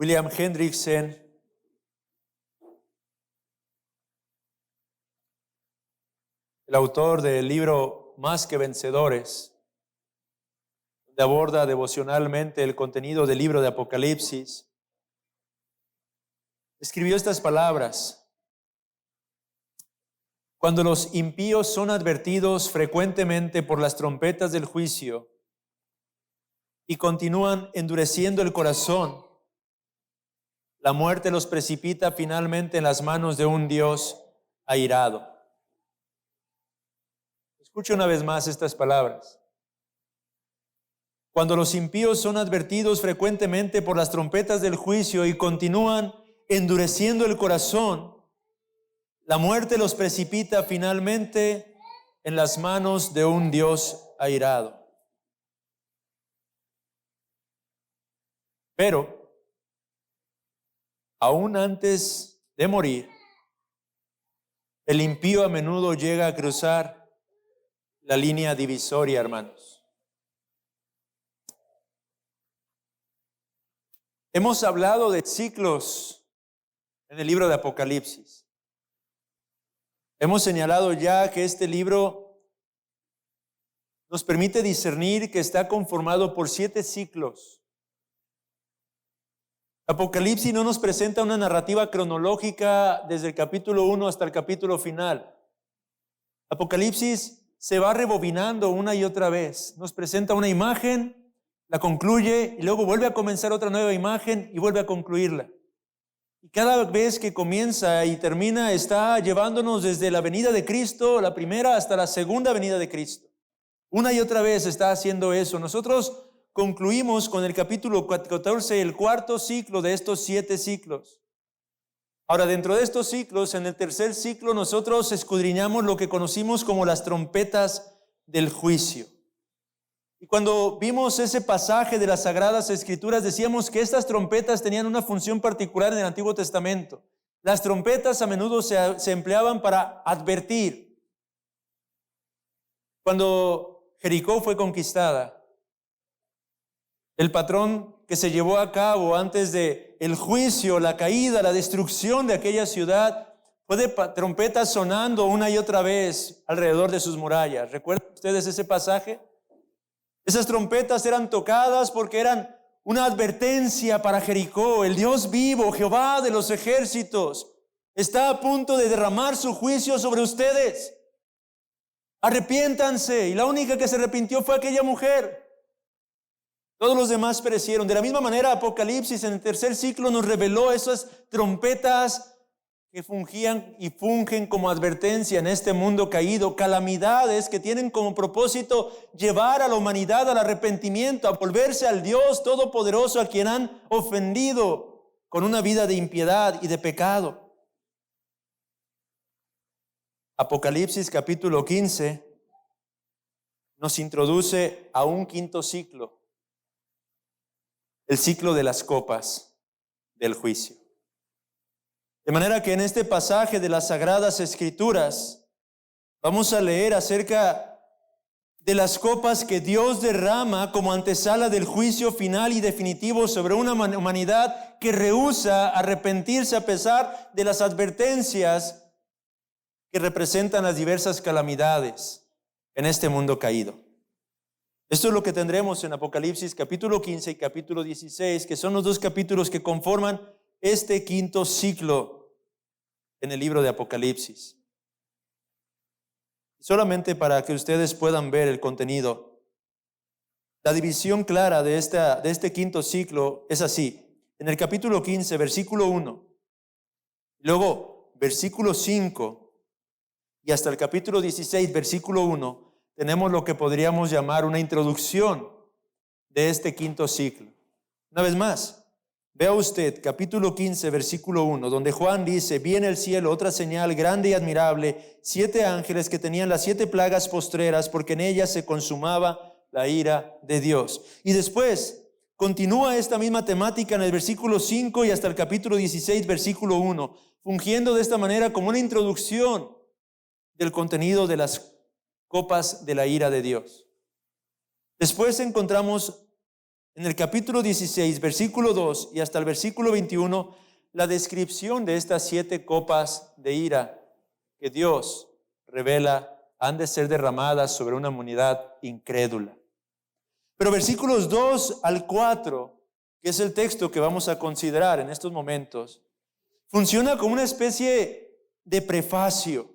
William Hendrickson, el autor del libro Más que Vencedores, donde aborda devocionalmente el contenido del libro de Apocalipsis, escribió estas palabras: cuando los impíos son advertidos frecuentemente por las trompetas del juicio y continúan endureciendo el corazón, la muerte los precipita finalmente en las manos de un Dios airado. Escuche una vez más estas palabras. Cuando los impíos son advertidos frecuentemente por las trompetas del juicio y continúan endureciendo el corazón, la muerte los precipita finalmente en las manos de un Dios airado. Pero, aún antes de morir, el impío a menudo llega a cruzar la línea divisoria, hermanos. Hemos hablado de ciclos en el libro de Apocalipsis. Hemos señalado ya que este libro nos permite discernir que está conformado por 7 ciclos. Apocalipsis no nos presenta una narrativa cronológica desde el capítulo 1 hasta el capítulo final. Apocalipsis se va rebobinando una y otra vez. Nos presenta una imagen, la concluye y luego vuelve a comenzar otra nueva imagen y vuelve a concluirla. Y cada vez que comienza y termina está llevándonos desde la venida de Cristo, la primera, hasta la segunda venida de Cristo. Una y otra vez está haciendo eso. Nosotros concluimos con el capítulo 14, el cuarto ciclo de estos 7 ciclos. Ahora, dentro de estos ciclos, en el tercer ciclo, nosotros escudriñamos lo que conocimos como las trompetas del juicio. Y cuando vimos ese pasaje de las Sagradas Escrituras, decíamos que estas trompetas tenían una función particular en el Antiguo Testamento. Las trompetas a menudo se empleaban para advertir. Cuando Jericó fue conquistada, el patrón que se llevó a cabo antes de el juicio, la caída, la destrucción de aquella ciudad, fue de trompetas sonando una y otra vez alrededor de sus murallas. ¿Recuerdan ustedes ese pasaje? Esas trompetas eran tocadas porque eran una advertencia para Jericó. El Dios vivo, Jehová de los ejércitos, está a punto de derramar su juicio sobre ustedes. Arrepiéntanse. Y la única que se arrepintió fue aquella mujer. Todos los demás perecieron. De la misma manera, Apocalipsis en el tercer ciclo nos reveló esas trompetas que fungían y fungen como advertencia en este mundo caído, calamidades que tienen como propósito llevar a la humanidad al arrepentimiento, a volverse al Dios Todopoderoso a quien han ofendido con una vida de impiedad y de pecado. Apocalipsis capítulo 15 nos introduce a un quinto ciclo. El ciclo de las copas del juicio. De manera que en este pasaje de las Sagradas Escrituras vamos a leer acerca de las copas que Dios derrama como antesala del juicio final y definitivo sobre una humanidad que rehúsa arrepentirse a pesar de las advertencias que representan las diversas calamidades en este mundo caído. Esto es lo que tendremos en Apocalipsis capítulo 15 y capítulo 16, que son los 2 capítulos que conforman este quinto ciclo en el libro de Apocalipsis. Solamente para que ustedes puedan ver el contenido, la división clara de este quinto ciclo es así. En el capítulo 15, versículo 1, luego versículo 5 y hasta el capítulo 16, versículo 1, tenemos lo que podríamos llamar una introducción de este quinto ciclo. Una vez más, vea usted capítulo 15, versículo 1, donde Juan dice: vi en el cielo otra señal grande y admirable, 7 ángeles que tenían las 7 plagas postreras, porque en ellas se consumaba la ira de Dios. Y después continúa esta misma temática en el versículo 5 y hasta el capítulo 16, versículo 1, fungiendo de esta manera como una introducción del contenido de las copas de la ira de Dios. Después encontramos en el capítulo 16, versículo 2 y hasta el versículo 21, la descripción de estas 7 copas de ira que Dios revela han de ser derramadas sobre una humanidad incrédula. Pero versículos 2 al 4, que es el texto que vamos a considerar en estos momentos, funciona como una especie de prefacio,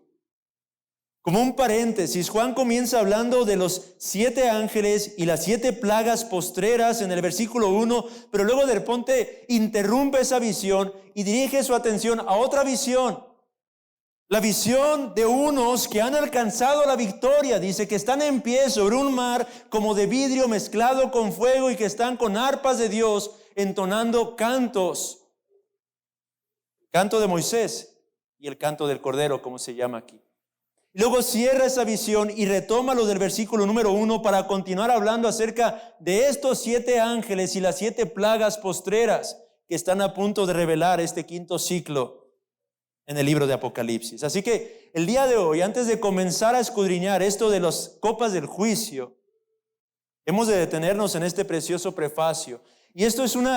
como un paréntesis. Juan comienza hablando de los 7 ángeles y las 7 plagas postreras en el versículo 1, pero luego de repente interrumpe esa visión y dirige su atención a otra visión. La visión de unos que han alcanzado la victoria. Dice que están en pie sobre un mar como de vidrio mezclado con fuego y que están con arpas de Dios entonando cantos. Canto de Moisés y el canto del Cordero, como se llama aquí. Luego cierra esa visión y retoma lo del versículo número 1 para continuar hablando acerca de estos 7 ángeles y las 7 plagas postreras que están a punto de revelar este quinto ciclo en el libro de Apocalipsis. Así que el día de hoy, antes de comenzar a escudriñar esto de las copas del juicio, hemos de detenernos en este precioso prefacio. Y esto es un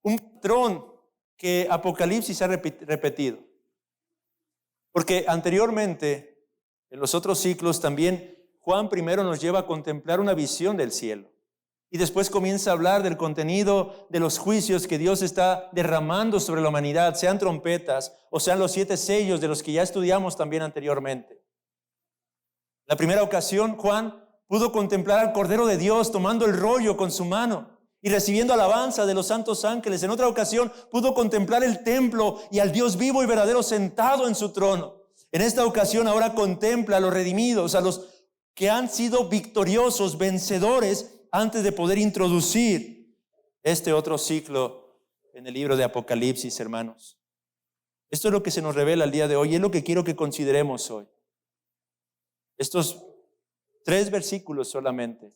patrón que Apocalipsis ha repetido. Porque anteriormente, en los otros ciclos también, Juan primero nos lleva a contemplar una visión del cielo. Y después comienza a hablar del contenido de los juicios que Dios está derramando sobre la humanidad, sean trompetas o sean los 7 sellos de los que ya estudiamos también anteriormente. La primera ocasión, Juan pudo contemplar al Cordero de Dios tomando el rollo con su mano y recibiendo alabanza de los santos ángeles. En otra ocasión pudo contemplar el templo y al Dios vivo y verdadero sentado en su trono. En esta ocasión ahora contempla a los redimidos, a los que han sido victoriosos, vencedores, antes de poder introducir este otro ciclo en el libro de Apocalipsis, hermanos. Esto es lo que se nos revela el día de hoy y es lo que quiero que consideremos hoy. Estos 3 versículos solamente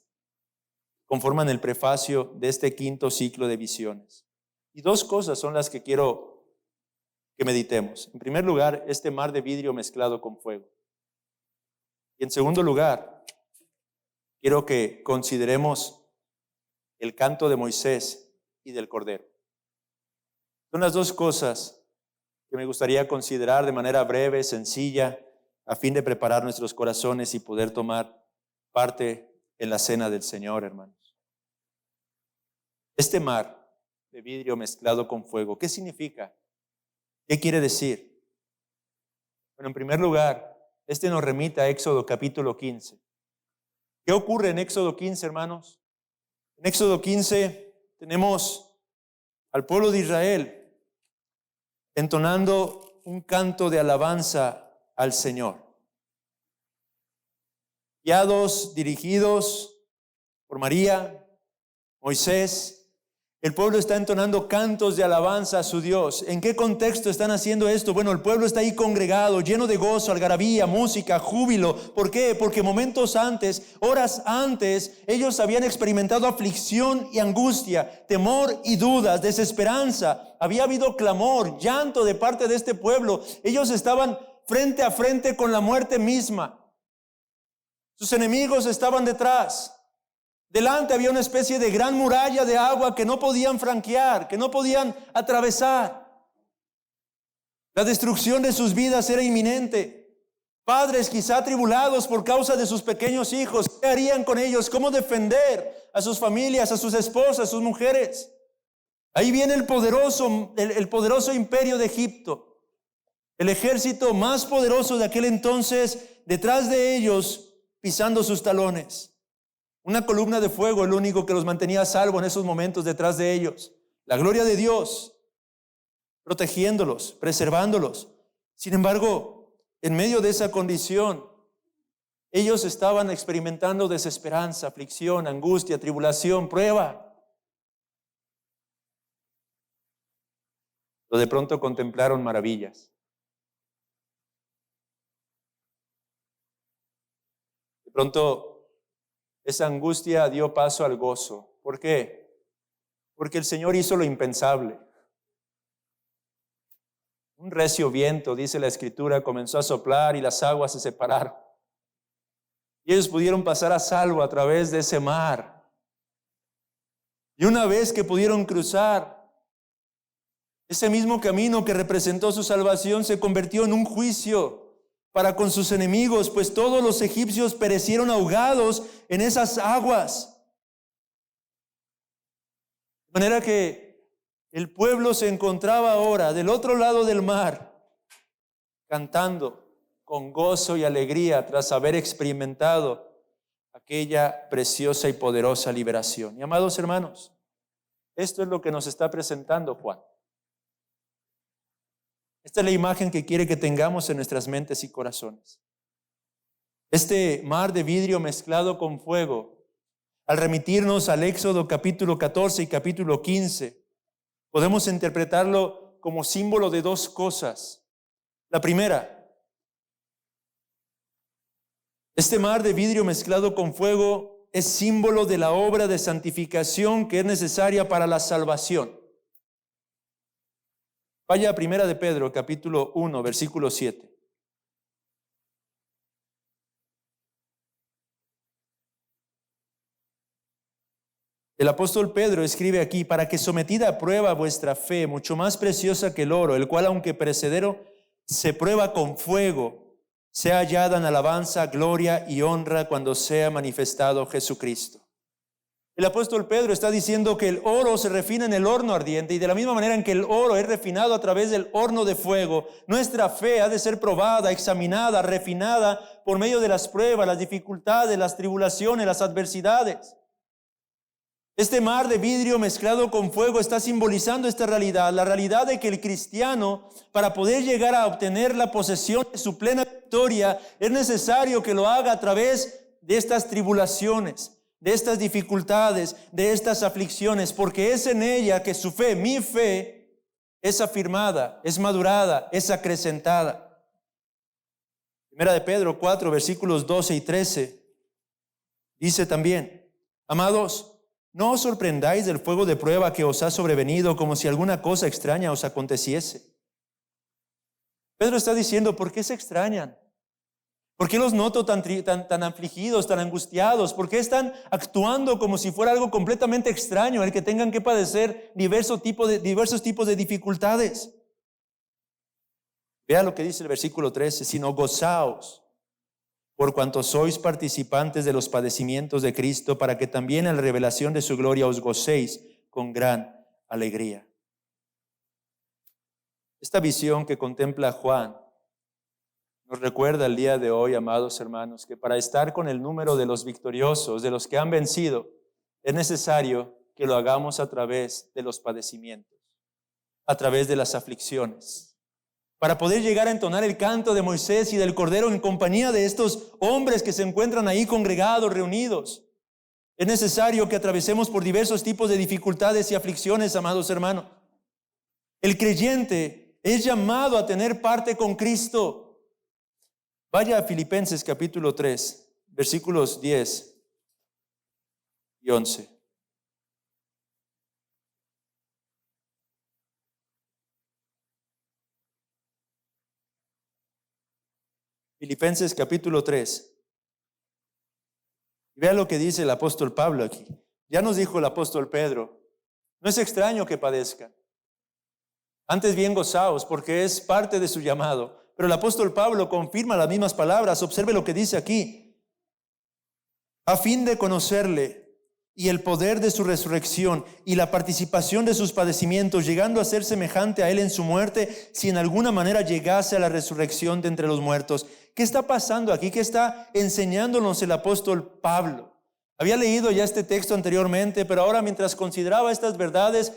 conforman el prefacio de este quinto ciclo de visiones. Y 2 cosas son las que quiero que meditemos. En primer lugar, este mar de vidrio mezclado con fuego. Y en segundo lugar, quiero que consideremos el canto de Moisés y del Cordero. Son las 2 cosas que me gustaría considerar de manera breve, sencilla, a fin de preparar nuestros corazones y poder tomar parte en la cena del Señor, hermanos. Este mar de vidrio mezclado con fuego, ¿qué significa? ¿Qué quiere decir? Bueno, en primer lugar, este nos remite a Éxodo capítulo 15. ¿Qué ocurre en Éxodo 15, hermanos? En Éxodo 15 tenemos al pueblo de Israel entonando un canto de alabanza al Señor. Guiados, dirigidos por María, Moisés, el pueblo está entonando cantos de alabanza a su Dios. ¿En qué contexto están haciendo esto? Bueno, el pueblo está ahí congregado, lleno de gozo, algarabía, música, júbilo. ¿Por qué? Porque momentos antes, horas antes, ellos habían experimentado aflicción y angustia, temor y dudas, desesperanza. Había habido clamor, llanto de parte de este pueblo. Ellos estaban frente a frente con la muerte misma. Sus enemigos estaban detrás. Delante había una especie de gran muralla de agua que no podían franquear, que no podían atravesar. La destrucción de sus vidas era inminente. Padres quizá atribulados por causa de sus pequeños hijos. ¿Qué harían con ellos? ¿Cómo defender a sus familias, a sus esposas, a sus mujeres? Ahí viene el poderoso imperio de Egipto. El ejército más poderoso de aquel entonces, detrás de ellos, pisando sus talones. Una columna de fuego, el único que los mantenía a salvo en esos momentos detrás de ellos. La gloria de Dios, protegiéndolos, preservándolos. Sin embargo, en medio de esa condición, ellos estaban experimentando desesperanza, aflicción, angustia, tribulación, prueba. Pero de pronto contemplaron maravillas. De pronto esa angustia dio paso al gozo. ¿Por qué? Porque el Señor hizo lo impensable. Un recio viento, dice la Escritura, comenzó a soplar y las aguas se separaron. Y ellos pudieron pasar a salvo a través de ese mar. Y una vez que pudieron cruzar, ese mismo camino que representó su salvación se convirtió en un juicio para con sus enemigos, pues todos los egipcios perecieron ahogados en esas aguas. De manera que el pueblo se encontraba ahora del otro lado del mar, cantando con gozo y alegría tras haber experimentado aquella preciosa y poderosa liberación. Y amados hermanos, esto es lo que nos está presentando Juan. Esta es la imagen que quiere que tengamos en nuestras mentes y corazones. Este mar de vidrio mezclado con fuego, al remitirnos al Éxodo capítulo 14 y capítulo 15, podemos interpretarlo como símbolo de dos cosas. La primera, este mar de vidrio mezclado con fuego es símbolo de la obra de santificación que es necesaria para la salvación. Vaya a 1 de Pedro, capítulo 1, versículo 7. El apóstol Pedro escribe aquí: para que sometida a prueba vuestra fe, mucho más preciosa que el oro, el cual aunque perecedero, se prueba con fuego, sea hallada en alabanza, gloria y honra cuando sea manifestado Jesucristo. El apóstol Pedro está diciendo que el oro se refina en el horno ardiente, y de la misma manera en que el oro es refinado a través del horno de fuego, nuestra fe ha de ser probada, examinada, refinada por medio de las pruebas, las dificultades, las tribulaciones, las adversidades. Este mar de vidrio mezclado con fuego está simbolizando esta realidad, la realidad de que el cristiano, para poder llegar a obtener la posesión de su plena victoria, es necesario que lo haga a través de estas tribulaciones, de estas dificultades, de estas aflicciones, porque es en ella que su fe, mi fe, es afirmada, es madurada, es acrecentada. Primera de Pedro 4, versículos 12 y 13, dice también: amados, no os sorprendáis del fuego de prueba que os ha sobrevenido, como si alguna cosa extraña os aconteciese. Pedro está diciendo: ¿por qué se extrañan? ¿Por qué los noto tan afligidos, tan angustiados? ¿Por qué están actuando como si fuera algo completamente extraño el que tengan que padecer diversos tipos de dificultades? Vea lo que dice el versículo 13: sino gozaos por cuanto sois participantes de los padecimientos de Cristo, para que también en la revelación de su gloria os gocéis con gran alegría. Esta visión que contempla Juan nos recuerda el día de hoy, amados hermanos, que para estar con el número de los victoriosos, de los que han vencido, es necesario que lo hagamos a través de los padecimientos, a través de las aflicciones. Para poder llegar a entonar el canto de Moisés y del Cordero en compañía de estos hombres que se encuentran ahí congregados, reunidos, es necesario que atravesemos por diversos tipos de dificultades y aflicciones, amados hermanos. El creyente es llamado a tener parte con Cristo. Vaya a Filipenses capítulo 3, versículos 10 y 11. Filipenses capítulo 3. Vea lo que dice el apóstol Pablo aquí. Ya nos dijo el apóstol Pedro: no es extraño que padezcan. Antes bien gozaos, porque es parte de su llamado. Pero el apóstol Pablo confirma las mismas palabras. Observe lo que dice aquí: a fin de conocerle y el poder de su resurrección y la participación de sus padecimientos, llegando a ser semejante a él en su muerte, si en alguna manera llegase a la resurrección de entre los muertos. ¿Qué está pasando aquí? ¿Qué está enseñándonos el apóstol Pablo? Había leído ya este texto anteriormente, pero ahora mientras consideraba estas verdades,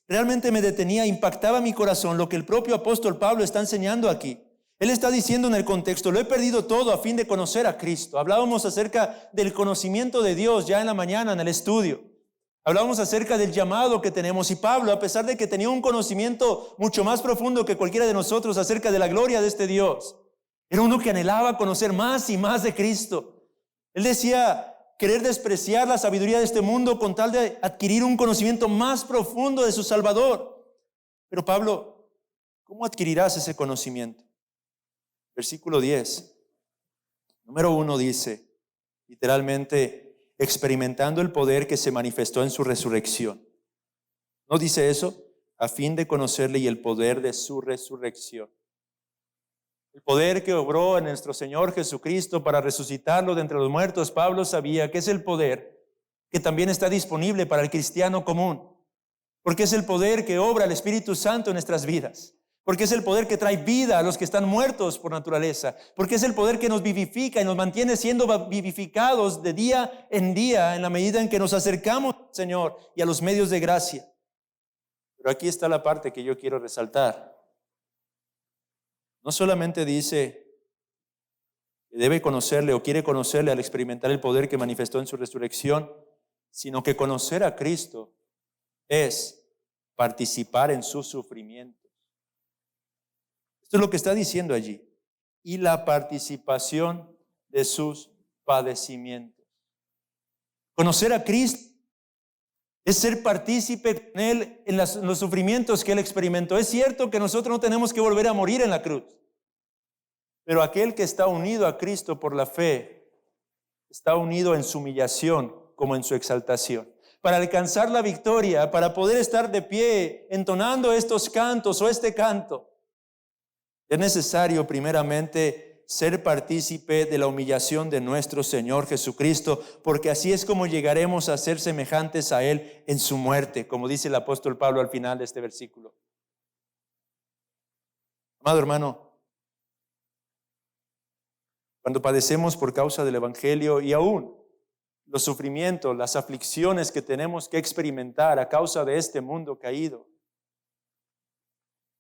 realmente me detenía, impactaba mi corazón lo que el propio apóstol Pablo está enseñando aquí. Él está diciendo en el contexto: lo he perdido todo a fin de conocer a Cristo. Hablábamos acerca del conocimiento de Dios ya en la mañana en el estudio. Hablábamos acerca del llamado que tenemos, y Pablo, a pesar de que tenía un conocimiento mucho más profundo que cualquiera de nosotros acerca de la gloria de este Dios, era uno que anhelaba conocer más y más de Cristo. Él decía querer despreciar la sabiduría de este mundo con tal de adquirir un conocimiento más profundo de su Salvador. Pero Pablo, ¿cómo adquirirás ese conocimiento? Versículo 10, número 1 dice, literalmente, experimentando el poder que se manifestó en su resurrección. ¿No dice eso? A fin de conocerle y el poder de su resurrección. El poder que obró en nuestro Señor Jesucristo para resucitarlo de entre los muertos, Pablo sabía que es el poder que también está disponible para el cristiano común. Porque es el poder que obra el Espíritu Santo en nuestras vidas. Porque es el poder que trae vida a los que están muertos por naturaleza. Porque es el poder que nos vivifica y nos mantiene siendo vivificados de día en día en la medida en que nos acercamos al Señor y a los medios de gracia. Pero aquí está la parte que yo quiero resaltar. No solamente dice que debe conocerle o quiere conocerle al experimentar el poder que manifestó en su resurrección, sino que conocer a Cristo es participar en sus sufrimientos. Esto es lo que está diciendo allí. Y la participación de sus padecimientos. Conocer a Cristo es ser partícipe con Él en los sufrimientos que Él experimentó. Es cierto que nosotros no tenemos que volver a morir en la cruz. Pero aquel que está unido a Cristo por la fe, está unido en su humillación como en su exaltación. Para alcanzar la victoria, para poder estar de pie entonando estos cantos o este canto, es necesario primeramente ser partícipe de la humillación de nuestro Señor Jesucristo, porque así es como llegaremos a ser semejantes a Él en su muerte, como dice el apóstol Pablo al final de este versículo. Amado hermano, cuando padecemos por causa del Evangelio y aún los sufrimientos, las aflicciones que tenemos que experimentar a causa de este mundo caído,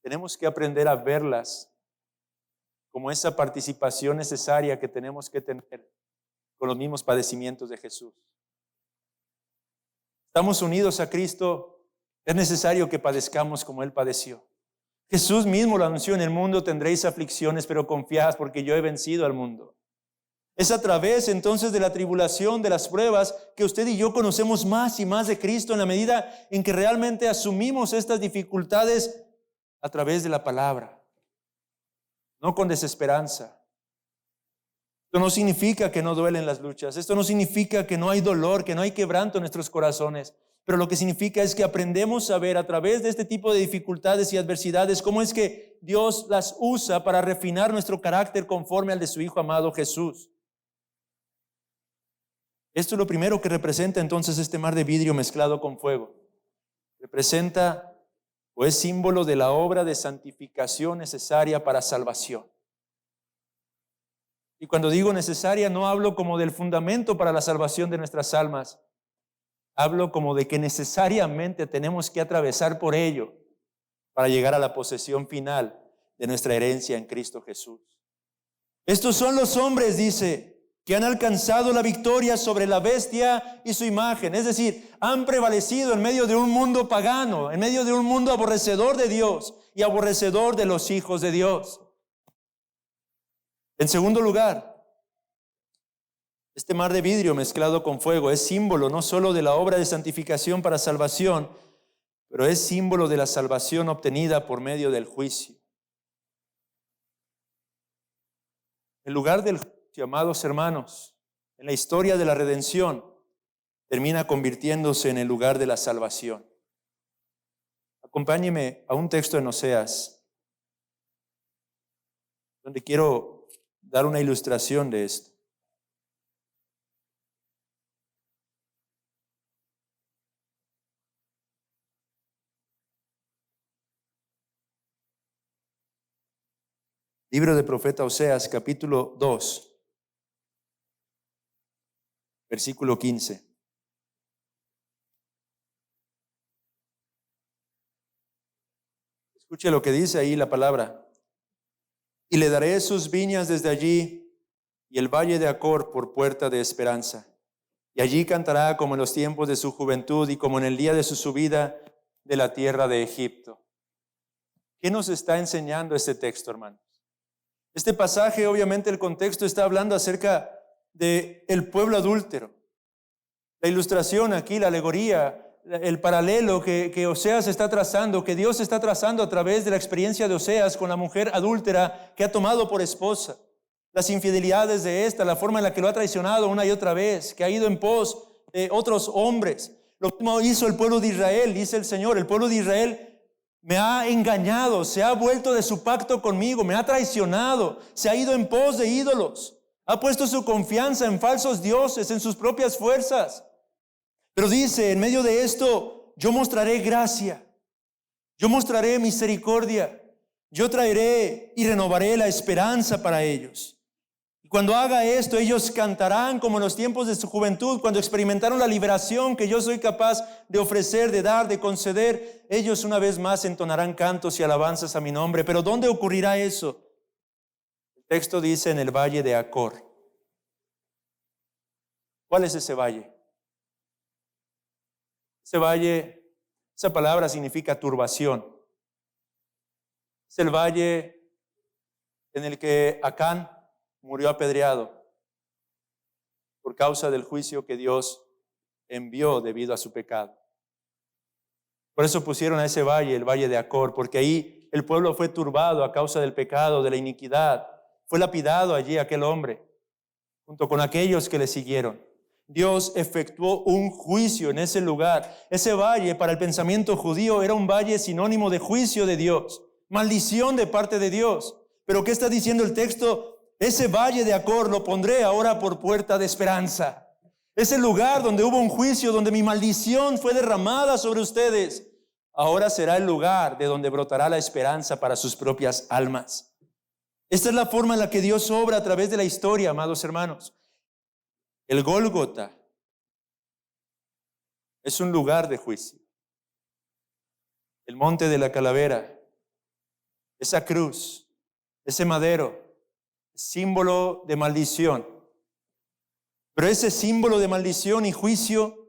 tenemos que aprender a verlas como esa participación necesaria que tenemos que tener con los mismos padecimientos de Jesús. Estamos unidos a Cristo, es necesario que padezcamos como Él padeció. Jesús mismo lo anunció: en el mundo tendréis aflicciones, pero confiad porque yo he vencido al mundo. Es a través entonces de la tribulación, de las pruebas, que usted y yo conocemos más y más de Cristo en la medida en que realmente asumimos estas dificultades a través de la palabra. No con desesperanza. Esto no significa que no duelen las luchas. Esto no significa que no hay dolor, que no hay quebranto en nuestros corazones. Pero lo que significa es que aprendemos a ver a través de este tipo de dificultades y adversidades cómo es que Dios las usa para refinar nuestro carácter conforme al de su Hijo amado Jesús. Esto es lo primero que representa entonces este mar de vidrio mezclado con fuego. Representa o es símbolo de la obra de santificación necesaria para salvación. Y cuando digo necesaria, no hablo como del fundamento para la salvación de nuestras almas. Hablo como de que necesariamente tenemos que atravesar por ello para llegar a la posesión final de nuestra herencia en Cristo Jesús. Estos son los hombres, dice, que han alcanzado la victoria sobre la bestia y su imagen. Es decir, han prevalecido en medio de un mundo pagano, en medio de un mundo aborrecedor de Dios y aborrecedor de los hijos de Dios. En segundo lugar, este mar de vidrio mezclado con fuego es símbolo no solo de la obra de santificación para salvación, pero es símbolo de la salvación obtenida por medio del juicio. En lugar del juicio, amados hermanos, en la historia de la redención, termina convirtiéndose en el lugar de la salvación. Acompáñeme a un texto en Oseas, donde quiero dar una ilustración de esto. Libro del profeta Oseas, capítulo 2, versículo 15. Escuche lo que dice ahí la palabra. Y le daré sus viñas desde allí y el valle de Acor por puerta de esperanza. Y allí cantará como en los tiempos de su juventud y como en el día de su subida de la tierra de Egipto. ¿Qué nos está enseñando este texto, hermanos? Este pasaje, obviamente, el contexto está hablando acerca del pueblo adúltero. La ilustración aquí, la alegoría, el paralelo que Oseas está trazando, que Dios está trazando a través de la experiencia de Oseas con la mujer adúltera que ha tomado por esposa. Las infidelidades de esta, la forma en la que lo ha traicionado una y otra vez, que ha ido en pos de otros hombres. Lo mismo hizo el pueblo de Israel, dice el Señor. El pueblo de Israel me ha engañado, se ha vuelto de su pacto conmigo, me ha traicionado, se ha ido en pos de ídolos, ha puesto su confianza en falsos dioses, en sus propias fuerzas. Pero dice, en medio de esto, yo mostraré gracia, yo mostraré misericordia, yo traeré y renovaré la esperanza para ellos. Y cuando haga esto, ellos cantarán como en los tiempos de su juventud, cuando experimentaron la liberación que yo soy capaz de ofrecer, de dar, de conceder. Ellos una vez más entonarán cantos y alabanzas a mi nombre. Pero ¿dónde ocurrirá eso? El texto dice en el valle de Acor. ¿Cuál es ese valle? Ese valle, esa palabra significa turbación. Es el valle en el que Acán murió apedreado por causa del juicio que Dios envió debido a su pecado. Por eso pusieron a ese valle, el valle de Acor, porque ahí el pueblo fue turbado a causa del pecado, de la iniquidad. Fue lapidado allí aquel hombre, junto con aquellos que le siguieron. Dios efectuó un juicio en ese lugar. Ese valle para el pensamiento judío era un valle sinónimo de juicio de Dios, maldición de parte de Dios. Pero ¿qué está diciendo el texto? Ese valle de Acor lo pondré ahora por puerta de esperanza. Ese lugar donde hubo un juicio, donde mi maldición fue derramada sobre ustedes, ahora será el lugar de donde brotará la esperanza para sus propias almas. Esta es la forma en la que Dios obra a través de la historia, amados hermanos. El Gólgota es un lugar de juicio. El monte de la calavera, esa cruz, ese madero, símbolo de maldición. Pero ese símbolo de maldición y juicio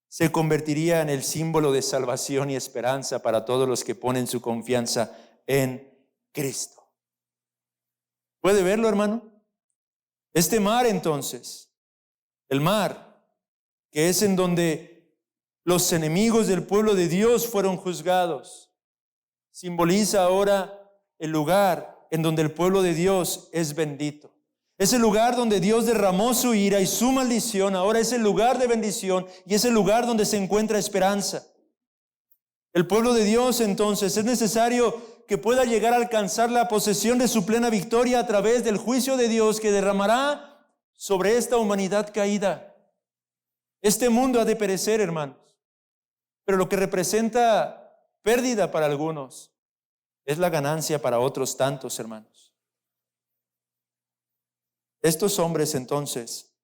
se convertiría en el símbolo de salvación y esperanza para todos los que ponen su confianza en Cristo. ¿Puede verlo, hermano? Este mar, entonces, el mar, que es en donde los enemigos del pueblo de Dios fueron juzgados, simboliza ahora el lugar en donde el pueblo de Dios es bendito. Es el lugar donde Dios derramó su ira y su maldición. Ahora es el lugar de bendición y es el lugar donde se encuentra esperanza. El pueblo de Dios, entonces, es necesario que pueda llegar a alcanzar la posesión de su plena victoria a través del juicio de Dios que derramará sobre esta humanidad caída. Este mundo ha de perecer, hermanos, pero lo que representa pérdida para algunos es la ganancia para otros tantos, hermanos. Estos hombres, entonces,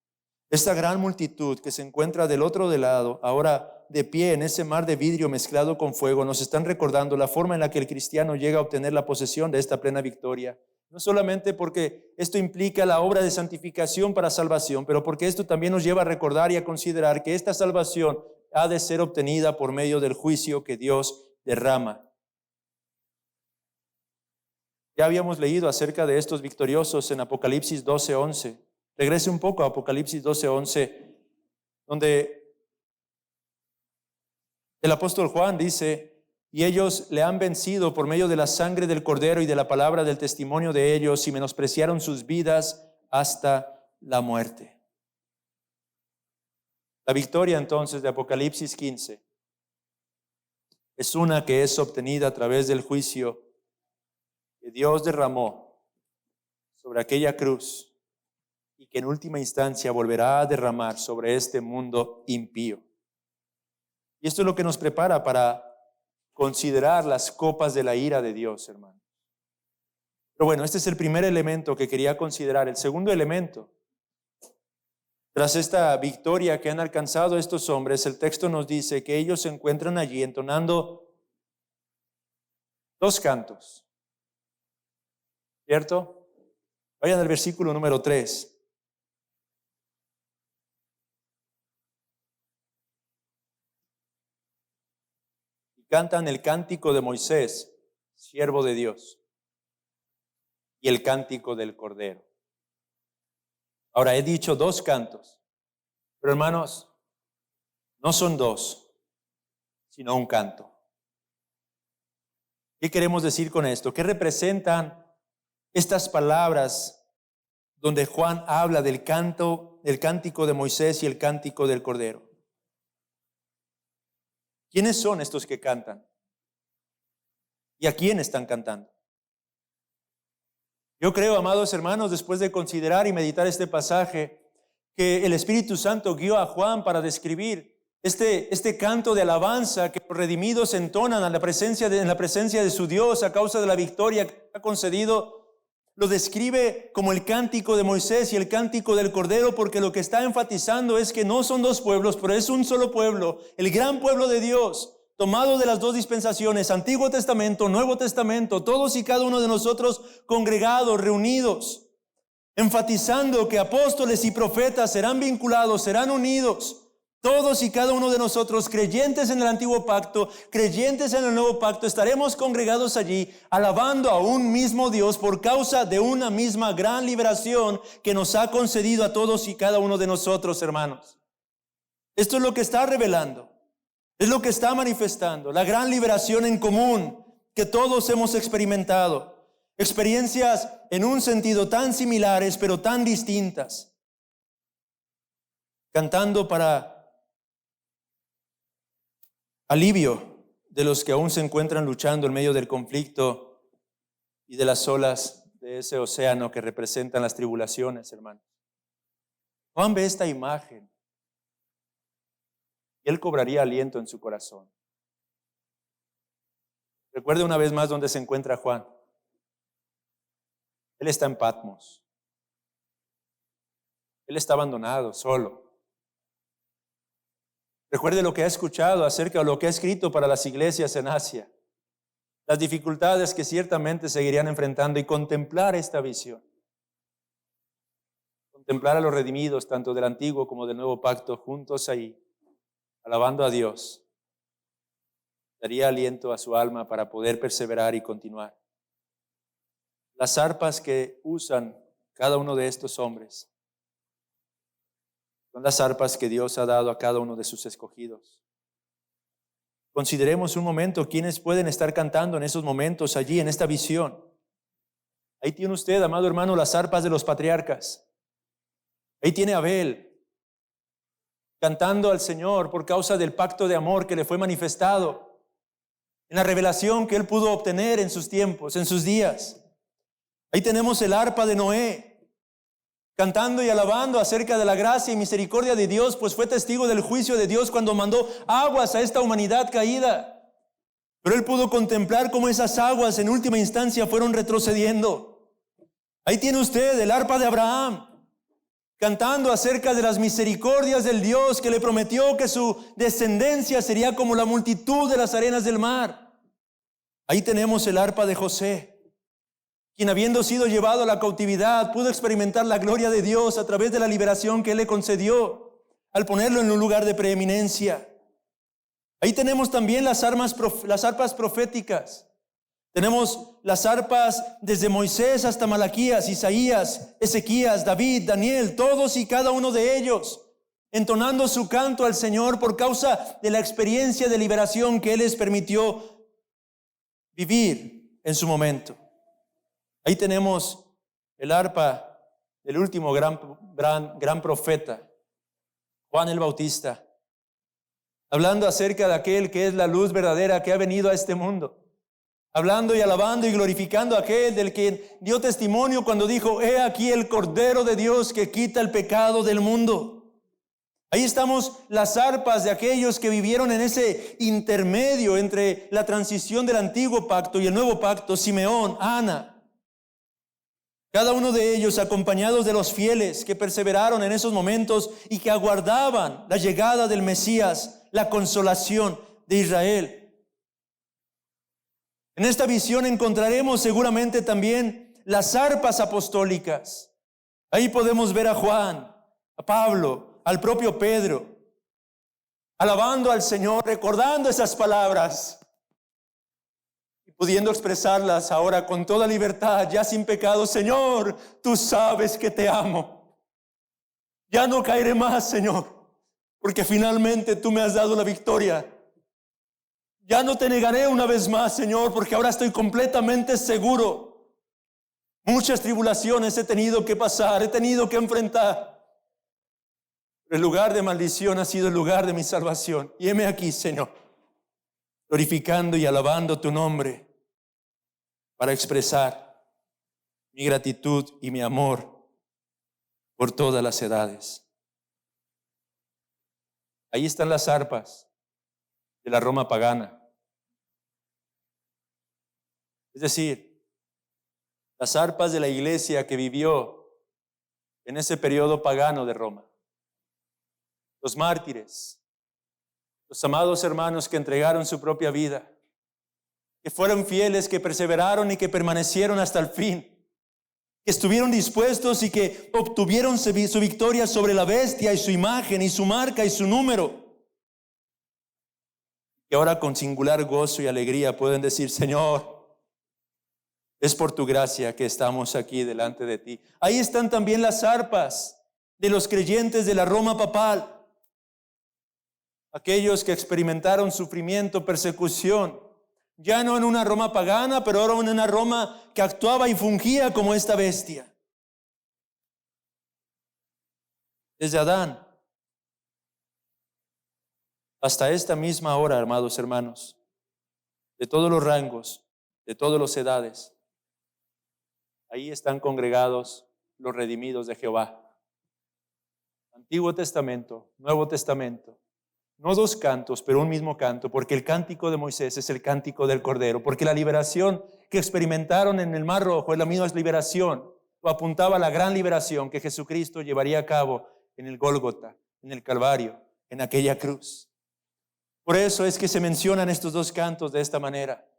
esta gran multitud que se encuentra del otro lado, ahora de pie en ese mar de vidrio mezclado con fuego, nos están recordando la forma en la que el cristiano llega a obtener la posesión de esta plena victoria. No solamente porque esto implica la obra de santificación para salvación, pero porque esto también nos lleva a recordar y a considerar que esta salvación ha de ser obtenida por medio del juicio que Dios derrama. Ya habíamos leído acerca de estos victoriosos en Apocalipsis 12:11. Regrese un poco a Apocalipsis 12:11, donde el apóstol Juan dice, y ellos le han vencido por medio de la sangre del Cordero y de la palabra del testimonio de ellos, y menospreciaron sus vidas hasta la muerte. La victoria entonces de Apocalipsis 15 es una que es obtenida a través del juicio que Dios derramó sobre aquella cruz y que en última instancia volverá a derramar sobre este mundo impío. Y esto es lo que nos prepara para considerar las copas de la ira de Dios, hermanos. Pero bueno, este es el primer elemento que quería considerar. El segundo elemento, tras esta victoria que han alcanzado estos hombres, el texto nos dice que ellos se encuentran allí entonando dos cantos. ¿Cierto? Vayan al versículo número 3. Y cantan el cántico de Moisés, siervo de Dios, y el cántico del Cordero. Ahora he dicho dos cantos, pero hermanos, no son dos, sino un canto. ¿Qué queremos decir con esto? ¿Qué representan estas palabras donde Juan habla del canto, del cántico de Moisés y el cántico del Cordero? ¿Quiénes son estos que cantan? ¿Y a quién están cantando? Yo creo, amados hermanos, después de considerar y meditar este pasaje, que el Espíritu Santo guió a Juan para describir este canto de alabanza que los redimidos entonan en la presencia de su Dios a causa de la victoria que ha concedido. Lo describe como el cántico de Moisés y el cántico del Cordero, porque lo que está enfatizando es que no son dos pueblos, pero es un solo pueblo, el gran pueblo de Dios, tomado de las dos dispensaciones, Antiguo Testamento, Nuevo Testamento, todos y cada uno de nosotros congregados, reunidos, enfatizando que apóstoles y profetas serán vinculados, serán unidos. Todos y cada uno de nosotros, creyentes en el antiguo pacto, creyentes en el nuevo pacto, estaremos congregados allí, alabando a un mismo Dios por causa de una misma gran liberación que nos ha concedido a todos y cada uno de nosotros, hermanos. Esto es lo que está revelando, es lo que está manifestando, la gran liberación en común que todos hemos experimentado. Experiencias en un sentido tan similares, pero tan distintas. Cantando para alivio de los que aún se encuentran luchando en medio del conflicto y de las olas de ese océano que representan las tribulaciones, hermanos. Juan ve esta imagen y él cobraría aliento en su corazón. Recuerde una vez más dónde se encuentra Juan. Él está en Patmos. Él está abandonado, solo. Recuerde lo que ha escuchado acerca de lo que ha escrito para las iglesias en Asia, las dificultades que ciertamente seguirían enfrentando y contemplar esta visión. Contemplar a los redimidos tanto del antiguo como del nuevo pacto juntos ahí, alabando a Dios, daría aliento a su alma para poder perseverar y continuar. Las arpas que usan cada uno de estos hombres son las arpas que Dios ha dado a cada uno de sus escogidos. Consideremos un momento quiénes pueden estar cantando en esos momentos allí, en esta visión. Ahí tiene usted, amado hermano, las arpas de los patriarcas. Ahí tiene a Abel, cantando al Señor por causa del pacto de amor que le fue manifestado, en la revelación que él pudo obtener en sus tiempos, en sus días. Ahí tenemos el arpa de Noé, cantando y alabando acerca de la gracia y misericordia de Dios, pues fue testigo del juicio de Dios cuando mandó aguas a esta humanidad caída. Pero él pudo contemplar cómo esas aguas en última instancia fueron retrocediendo. Ahí tiene usted el arpa de Abraham, cantando acerca de las misericordias del Dios que le prometió que su descendencia sería como la multitud de las arenas del mar. Ahí tenemos el arpa de José, quien habiendo sido llevado a la cautividad pudo experimentar la gloria de Dios a través de la liberación que Él le concedió al ponerlo en un lugar de preeminencia. Ahí tenemos también las arpas proféticas. Tenemos las arpas desde Moisés hasta Malaquías, Isaías, Ezequías, David, Daniel, todos y cada uno de ellos, entonando su canto al Señor por causa de la experiencia de liberación que Él les permitió vivir en su momento. Ahí tenemos el arpa del último gran profeta, Juan el Bautista, hablando acerca de aquel que es la luz verdadera que ha venido a este mundo, hablando y alabando y glorificando a aquel del que dio testimonio cuando dijo: he aquí el Cordero de Dios que quita el pecado del mundo. Ahí estamos las arpas de aquellos que vivieron en ese intermedio entre la transición del antiguo pacto y el nuevo pacto: Simeón, Ana. Cada uno de ellos acompañados de los fieles que perseveraron en esos momentos y que aguardaban la llegada del Mesías, la consolación de Israel. En esta visión encontraremos seguramente también las arpas apostólicas. Ahí podemos ver a Juan, a Pablo, al propio Pedro, alabando al Señor, recordando esas palabras, pudiendo expresarlas ahora con toda libertad, ya sin pecado. Señor, tú sabes que te amo. Ya no caeré más, Señor, porque finalmente tú me has dado la victoria. Ya no te negaré una vez más, Señor, porque ahora estoy completamente seguro. Muchas tribulaciones he tenido que pasar, he tenido que enfrentar. El lugar de maldición ha sido el lugar de mi salvación. Y heme aquí, Señor. glorificando y alabando tu nombre para expresar mi gratitud y mi amor por todas las edades. Ahí están las arpas de la Roma pagana. Es decir, las arpas de la iglesia que vivió en ese periodo pagano de Roma. Los mártires, los amados hermanos que entregaron su propia vida, que fueron fieles, que perseveraron y que permanecieron hasta el fin, que estuvieron dispuestos y que obtuvieron su victoria sobre la bestia y su imagen y su marca y su número. Y ahora con singular gozo y alegría pueden decir: Señor, es por tu gracia que estamos aquí delante de ti. Ahí están también las arpas de los creyentes de la Roma papal. Aquellos que experimentaron sufrimiento, persecución, ya no en una Roma pagana, pero ahora en una Roma que actuaba y fungía como esta bestia. Desde Adán hasta esta misma hora, amados hermanos, de todos los rangos, de todas las edades, ahí están congregados los redimidos de Jehová. Antiguo Testamento, Nuevo Testamento. No dos cantos, pero un mismo canto, porque el cántico de Moisés es el cántico del Cordero, porque la liberación que experimentaron en el Mar Rojo es la misma liberación, o apuntaba a la gran liberación que Jesucristo llevaría a cabo en el Gólgota, en el Calvario, en aquella cruz. Por eso es que se mencionan estos dos cantos de esta manera,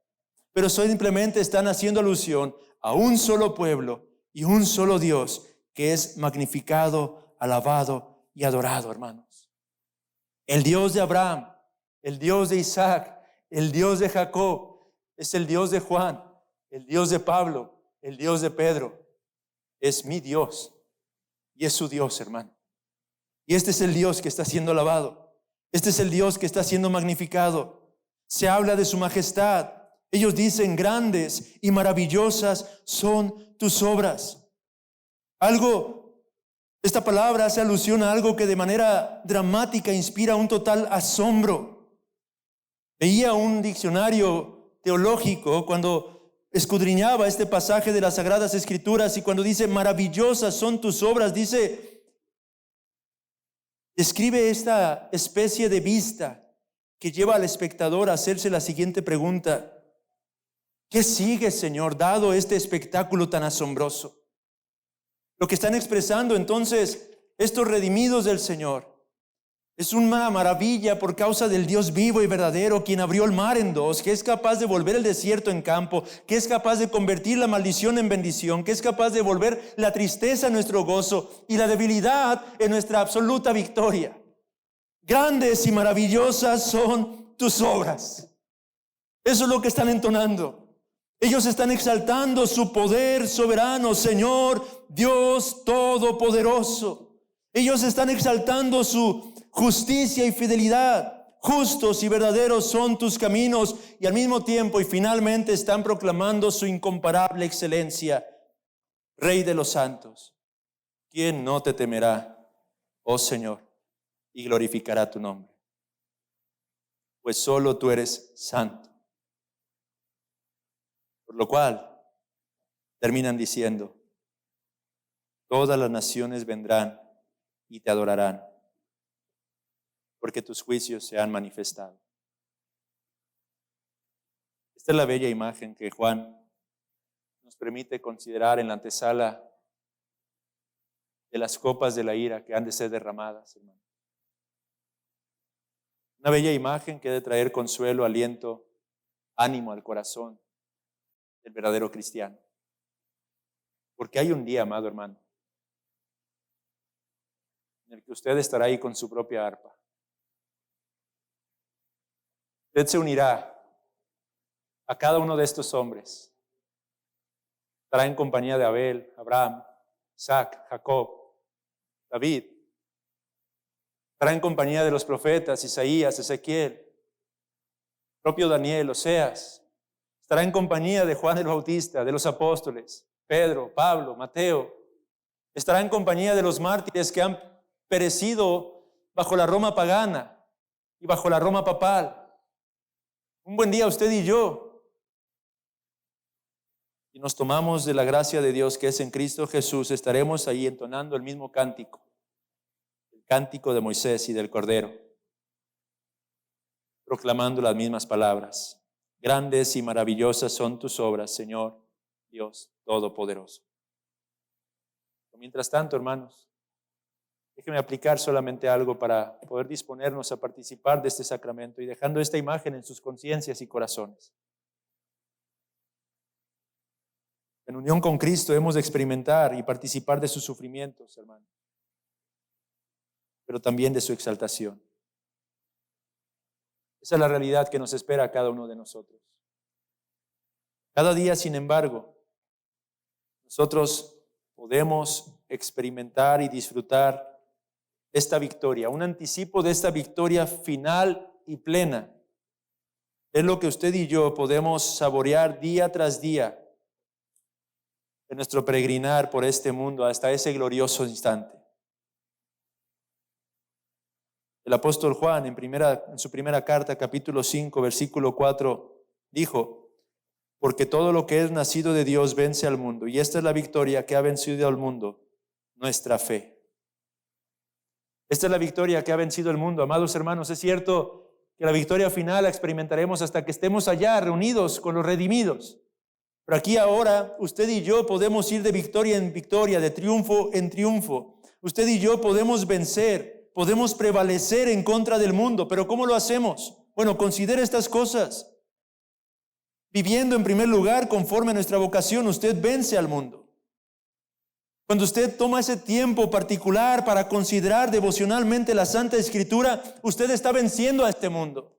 pero simplemente están haciendo alusión a un solo pueblo y un solo Dios que es magnificado, alabado y adorado, hermanos. El Dios de Abraham, el Dios de Isaac, el Dios de Jacob, es el Dios de Juan, el Dios de Pablo, el Dios de Pedro. Es mi Dios y es su Dios, hermano. Y este es el Dios que está siendo alabado. Este es el Dios que está siendo magnificado. Se habla de su majestad. Ellos dicen: grandes y maravillosas son tus obras. Esta palabra hace alusión a algo que de manera dramática inspira un total asombro. Veía un diccionario teológico cuando escudriñaba este pasaje de las Sagradas Escrituras, y cuando dice maravillosas son tus obras, describe esta especie de vista que lleva al espectador a hacerse la siguiente pregunta: ¿qué sigue, Señor, dado este espectáculo tan asombroso? Lo que están expresando entonces estos redimidos del Señor es una maravilla por causa del Dios vivo y verdadero, quien abrió el mar en dos, que es capaz de volver el desierto en campo, que es capaz de convertir la maldición en bendición, que es capaz de volver la tristeza en nuestro gozo y la debilidad en nuestra absoluta victoria. Grandes y maravillosas son tus obras. Eso es lo que están entonando. Ellos están exaltando su poder soberano, Señor, Dios Todopoderoso. Ellos están exaltando su justicia y fidelidad. Justos y verdaderos son tus caminos, y al mismo tiempo y finalmente están proclamando su incomparable excelencia. Rey de los santos, ¿quién no te temerá, oh Señor, y glorificará tu nombre? Pues solo tú eres santo. Por lo cual, terminan diciendo: todas las naciones vendrán y te adorarán, porque tus juicios se han manifestado. Esta es la bella imagen que Juan nos permite considerar en la antesala de las copas de la ira que han de ser derramadas, hermano. Una bella imagen que ha de traer consuelo, aliento, ánimo al corazón del verdadero cristiano. Porque hay un día, amado hermano, en el que usted estará ahí con su propia arpa. Usted se unirá a cada uno de estos hombres. Estará en compañía de Abel, Abraham, Isaac, Jacob, David. Estará en compañía de los profetas, Isaías, Ezequiel, propio Daniel, Oseas. Estará en compañía de Juan el Bautista, de los apóstoles, Pedro, Pablo, Mateo. Estará en compañía de los mártires que han perecido bajo la Roma pagana y bajo la Roma papal. Un buen día usted y yo, y nos tomamos de la gracia de Dios que es en Cristo Jesús, estaremos ahí entonando el mismo cántico, el cántico de Moisés y del Cordero, proclamando las mismas palabras. Grandes y maravillosas son tus obras, Señor Dios Todopoderoso. Mientras tanto, hermanos, déjenme aplicar solamente algo para poder disponernos a participar de este sacramento y dejando esta imagen en sus conciencias y corazones. En unión con Cristo hemos de experimentar y participar de sus sufrimientos, hermanos, pero también de su exaltación. Esa es la realidad que nos espera a cada uno de nosotros. Cada día, sin embargo, nosotros podemos experimentar y disfrutar esta victoria, un anticipo de esta victoria final y plena. Es lo que usted y yo podemos saborear día tras día en nuestro peregrinar por este mundo hasta ese glorioso instante. El apóstol Juan en su primera carta, capítulo 5, versículo 4, dijo: porque todo lo que es nacido de Dios vence al mundo, y esta es la victoria que ha vencido al mundo, nuestra fe. Esta es la victoria que ha vencido el mundo. Amados hermanos, es cierto que la victoria final la experimentaremos hasta que estemos allá reunidos con los redimidos. Pero aquí ahora, usted y yo podemos ir de victoria en victoria, de triunfo en triunfo. Usted y yo podemos vencer, podemos prevalecer en contra del mundo. ¿Pero cómo lo hacemos? Bueno, considere estas cosas. Viviendo en primer lugar conforme a nuestra vocación, usted vence al mundo. Cuando usted toma ese tiempo particular para considerar devocionalmente la Santa Escritura, usted está venciendo a este mundo.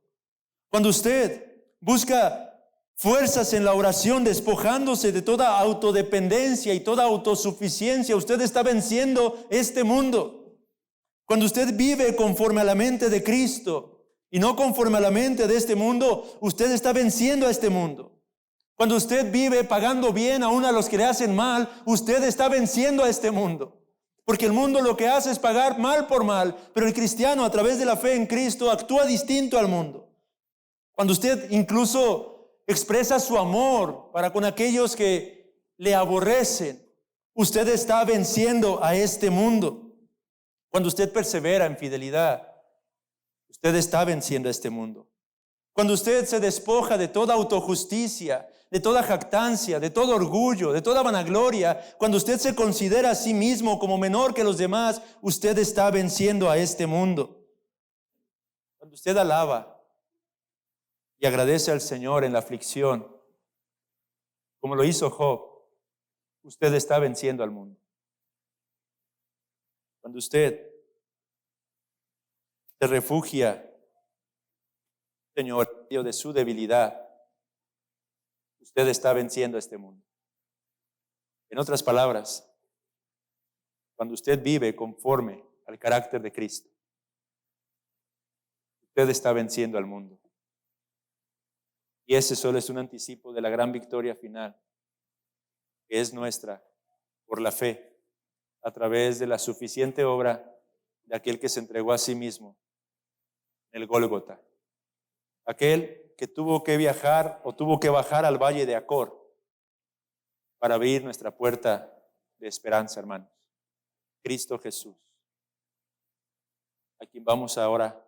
Cuando usted busca fuerzas en la oración, despojándose de toda autodependencia y toda autosuficiencia, usted está venciendo este mundo. Cuando usted vive conforme a la mente de Cristo y no conforme a la mente de este mundo, usted está venciendo a este mundo. Cuando usted vive pagando bien aún a los que le hacen mal, usted está venciendo a este mundo. Porque el mundo lo que hace es pagar mal por mal, pero el cristiano a través de la fe en Cristo actúa distinto al mundo. Cuando usted incluso expresa su amor para con aquellos que le aborrecen, usted está venciendo a este mundo. Cuando usted persevera en fidelidad, usted está venciendo a este mundo. Cuando usted se despoja de toda autojusticia, de toda jactancia, de todo orgullo, de toda vanagloria, cuando usted se considera a sí mismo como menor que los demás, usted está venciendo a este mundo. Cuando usted alaba y agradece al Señor en la aflicción, como lo hizo Job, usted está venciendo al mundo. Cuando usted se refugia, Señor, de su debilidad, usted está venciendo a este mundo. En otras palabras, cuando usted vive conforme al carácter de Cristo, usted está venciendo al mundo. Y ese solo es un anticipo de la gran victoria final, que es nuestra por la fe, a través de la suficiente obra de aquel que se entregó a sí mismo en el Gólgota. Aquel que tuvo que viajar o tuvo que bajar al valle de Acor para abrir nuestra puerta de esperanza, hermanos. Cristo Jesús, a quien vamos ahora